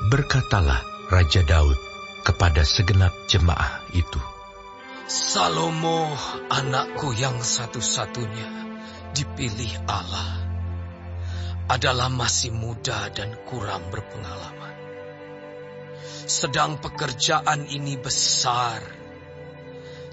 Berkatalah Raja Daud kepada segenap jemaah itu, Salomo, anakku yang satu-satunya dipilih Allah, adalah masih muda dan kurang berpengalaman. Sedang pekerjaan ini besar,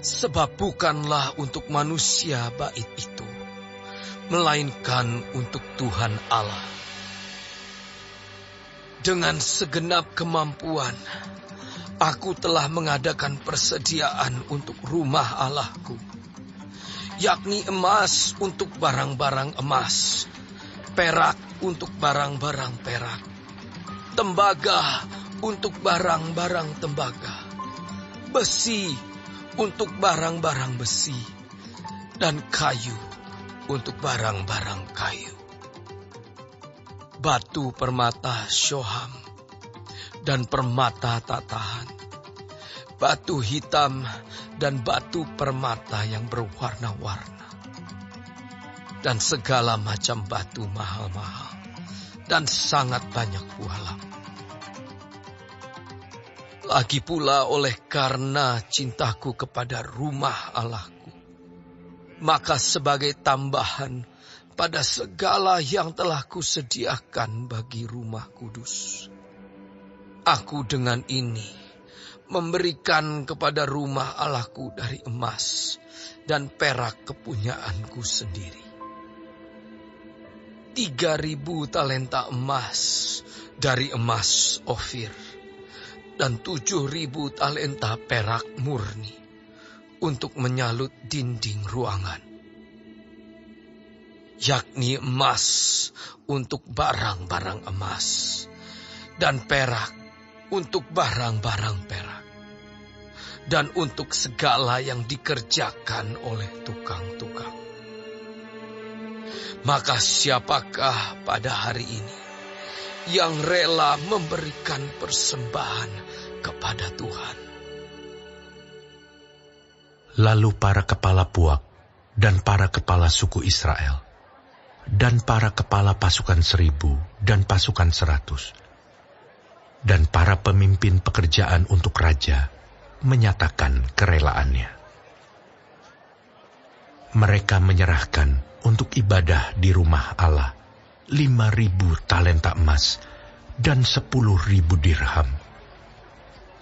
sebab bukanlah untuk manusia bait itu, melainkan untuk Tuhan Allah. Dengan segenap kemampuan, aku telah mengadakan persediaan untuk rumah Allahku, yakni emas untuk barang-barang emas, perak untuk barang-barang perak, tembaga untuk barang-barang tembaga, besi untuk barang-barang besi, dan kayu untuk barang-barang kayu. Batu permata Shoham dan permata tatahan, batu hitam dan batu permata yang berwarna-warna, dan segala macam batu mahal-mahal, dan sangat banyak buah. Lagi pula oleh karena cintaku kepada rumah Allahku, maka sebagai tambahan pada segala yang telah kusediakan bagi rumah kudus, aku dengan ini memberikan kepada rumah Allahku dari emas dan perak kepunyaanku sendiri 3.000 talenta emas dari emas Ofir, dan 7.000 talenta perak murni untuk menyalut dinding ruangan, yakni emas untuk barang-barang emas, dan perak untuk barang-barang perak, dan untuk segala yang dikerjakan oleh tukang-tukang. Maka siapakah pada hari ini yang rela memberikan persembahan kepada Tuhan? Lalu para kepala puak dan para kepala suku Israel, dan para kepala pasukan 1.000 dan pasukan 100, dan para pemimpin pekerjaan untuk raja menyatakan kerelaannya. Mereka menyerahkan untuk ibadah di rumah Allah 5.000 talenta emas dan 10.000 dirham,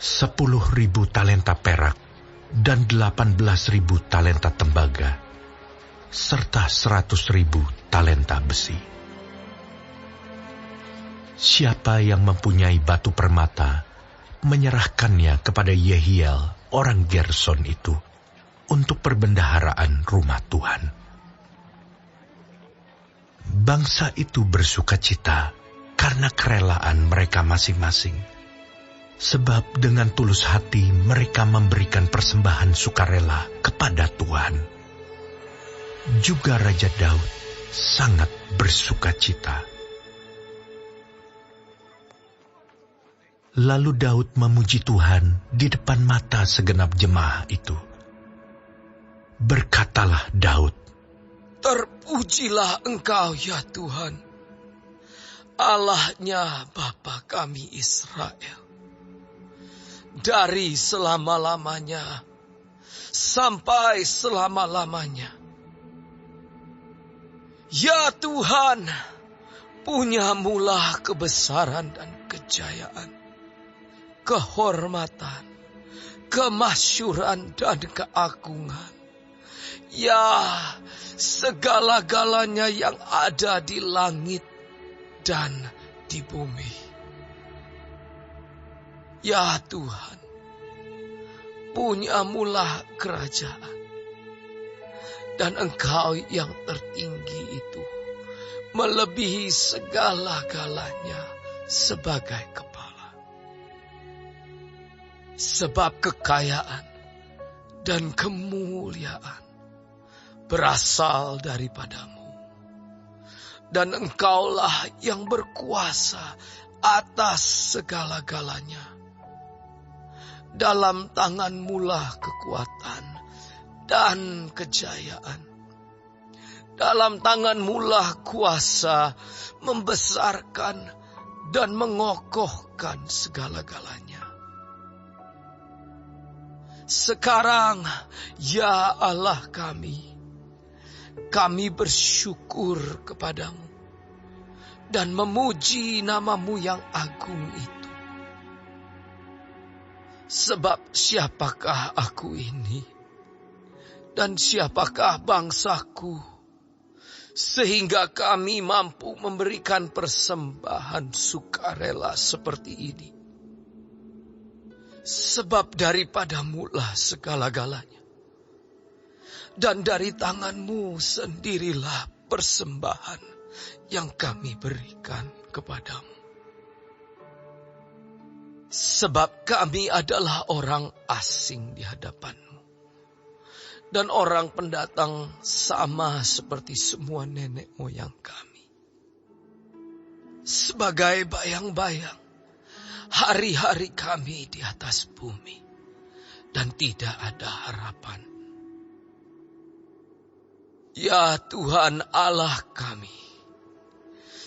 10.000 talenta perak dan 18.000 talenta tembaga, serta 100.000 talenta besi. Siapa yang mempunyai batu permata, menyerahkannya kepada Yehiel orang Gerson itu untuk perbendaharaan rumah Tuhan. Bangsa itu bersukacita karena kerelaan mereka masing-masing, sebab dengan tulus hati mereka memberikan persembahan sukarela kepada Tuhan. Juga Raja Daud sangat bersukacita. Lalu Daud memuji Tuhan di depan mata segenap jemaah itu. Berkatalah Daud, Terpujilah Engkau ya Tuhan, Allahnya Bapa kami Israel, dari selama-lamanya sampai selama-lamanya. Ya Tuhan, punyamulah kebesaran dan kejayaan, kehormatan, kemasyuran dan keagungan. Ya, segala-galanya yang ada di langit dan di bumi. Ya Tuhan, punyamulah kerajaan, dan Engkau yang tertinggi itu melebihi segala-galanya sebagai kepala. Sebab kekayaan dan kemuliaan berasal daripadamu, dan Engkaulah yang berkuasa atas segala-galanya. Dalam tangan-Mulah kekuatan dan kejayaan. Dalam tangan-Mulah kuasa membesarkan dan mengokohkan segala-galanya. Sekarang, ya Allah kami bersyukur kepadamu dan memuji nama-Mu yang agung itu. Sebab siapakah aku ini dan siapakah bangsaku, sehingga kami mampu memberikan persembahan sukarela seperti ini. Sebab daripada-Mu lah segala-galanya, dan dari tangan-Mu sendirilah persembahan yang kami berikan kepadamu. Sebab kami adalah orang asing di hadapan-Mu, dan orang pendatang sama seperti semua nenek moyang kami. Sebagai bayang-bayang hari-hari kami di atas bumi, dan tidak ada harapan. Ya Tuhan Allah kami,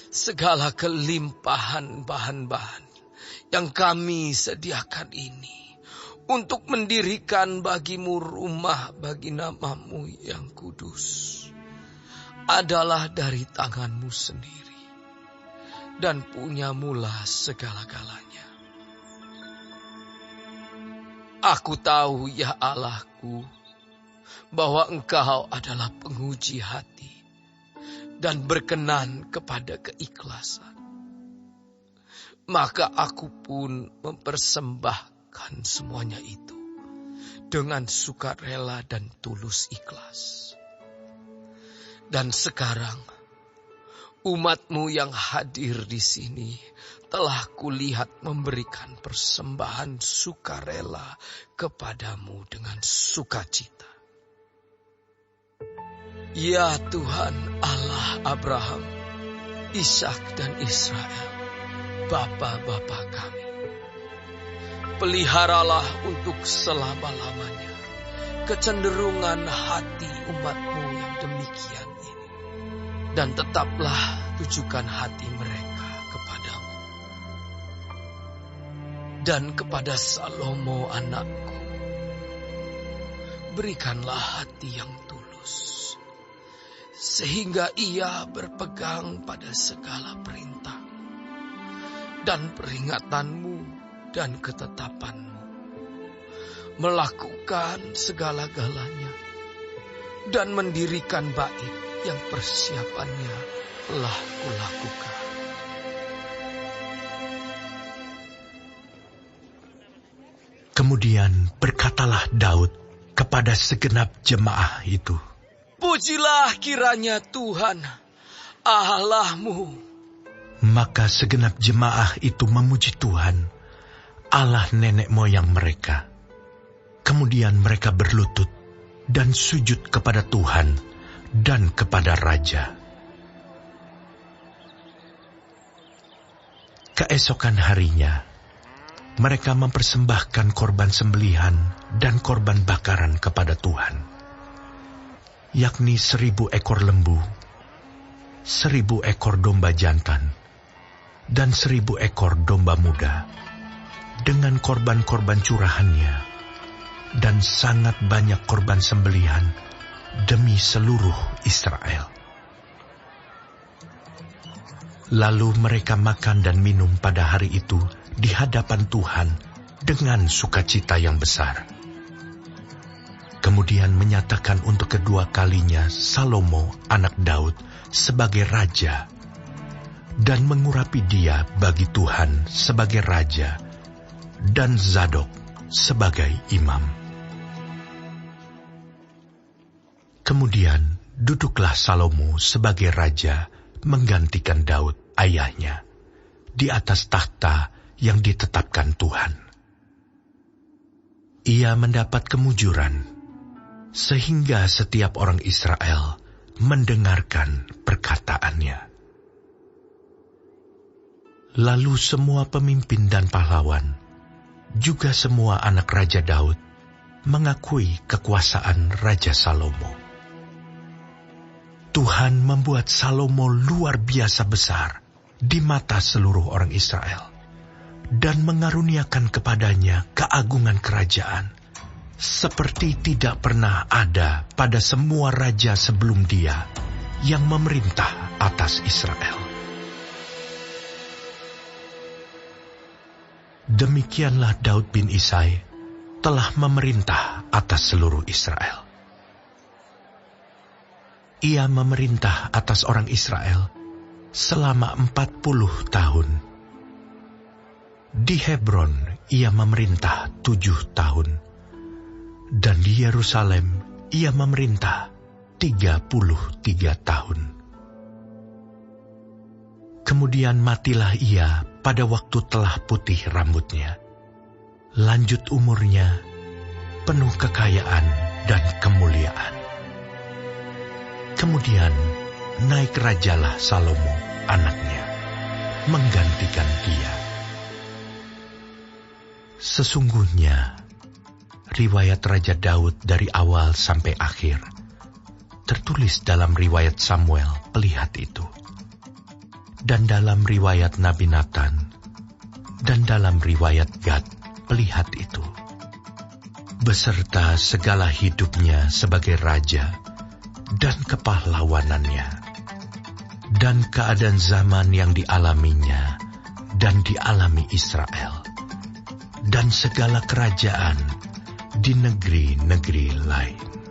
segala kelimpahan bahan-bahan yang kami sediakan ini untuk mendirikan bagi-Mu rumah bagi nama-Mu yang kudus adalah dari tangan-Mu sendiri, dan punya-Mulah segala-galanya. Aku tahu, ya Allahku, bahwa Engkau adalah penguji hati dan berkenan kepada keikhlasan. Maka aku pun mempersembahkan semuanya itu dengan sukarela dan tulus ikhlas. Dan sekarang, umat-Mu yang hadir di sini telah kulihat memberikan persembahan sukarela kepadamu dengan sukacita. Ya Tuhan Allah Abraham, Ishak dan Israel, bapa-bapa kami, peliharalah untuk selama-lamanya kecenderungan hati umat-Mu yang demikian ini, dan tetaplah tujukan hati mereka kepadamu. Dan kepada Salomo anakku, berikanlah hati yang tulus, sehingga ia berpegang pada segala perintah dan peringatan-Mu dan ketetapan-Mu, melakukan segala-galanya, dan mendirikan bait yang persiapannya telah kulakukan. Kemudian berkatalah Daud kepada segenap jemaah itu, Pujilah kiranya Tuhan Allah-Mu. Maka segenap jemaah itu memuji Tuhan, Allah nenek moyang mereka. Kemudian mereka berlutut dan sujud kepada Tuhan dan kepada Raja. Keesokan harinya, mereka mempersembahkan korban sembelihan dan korban bakaran kepada Tuhan, yakni 1.000 ekor lembu, 1.000 ekor domba jantan, dan 1.000 ekor domba muda, dengan korban-korban curahannya, dan sangat banyak korban sembelihan demi seluruh Israel. Lalu mereka makan dan minum pada hari itu di hadapan Tuhan dengan sukacita yang besar. Kemudian menyatakan untuk kedua kalinya Salomo anak Daud sebagai raja, dan mengurapi dia bagi Tuhan sebagai raja, dan Zadok sebagai imam. Kemudian duduklah Salomo sebagai raja menggantikan Daud ayahnya di atas takhta yang ditetapkan Tuhan. Ia mendapat kemujuran, sehingga setiap orang Israel mendengarkan perkataannya. Lalu semua pemimpin dan pahlawan, juga semua anak Raja Daud, mengakui kekuasaan Raja Salomo. Tuhan membuat Salomo luar biasa besar di mata seluruh orang Israel, dan mengaruniakan kepadanya keagungan kerajaan, seperti tidak pernah ada pada semua raja sebelum dia yang memerintah atas Israel. Demikianlah Daud bin Isai telah memerintah atas seluruh Israel. Ia memerintah atas orang Israel selama 40 tahun. Di Hebron ia memerintah 7 tahun, dan di Yerusalem ia memerintah 33 tahun. Kemudian matilah ia pada waktu telah putih rambutnya. Lanjut umurnya, penuh kekayaan dan kemuliaan. Kemudian naik rajalah Salomo anaknya, menggantikan dia. Sesungguhnya, riwayat Raja Daud dari awal sampai akhir tertulis dalam riwayat Samuel pelihat itu, dan dalam riwayat Nabi Nathan, dan dalam riwayat Gad pelihat itu, beserta segala hidupnya sebagai raja dan kepahlawanannya, dan keadaan zaman yang dialaminya dan dialami Israel, dan segala kerajaan di negeri-negeri lain.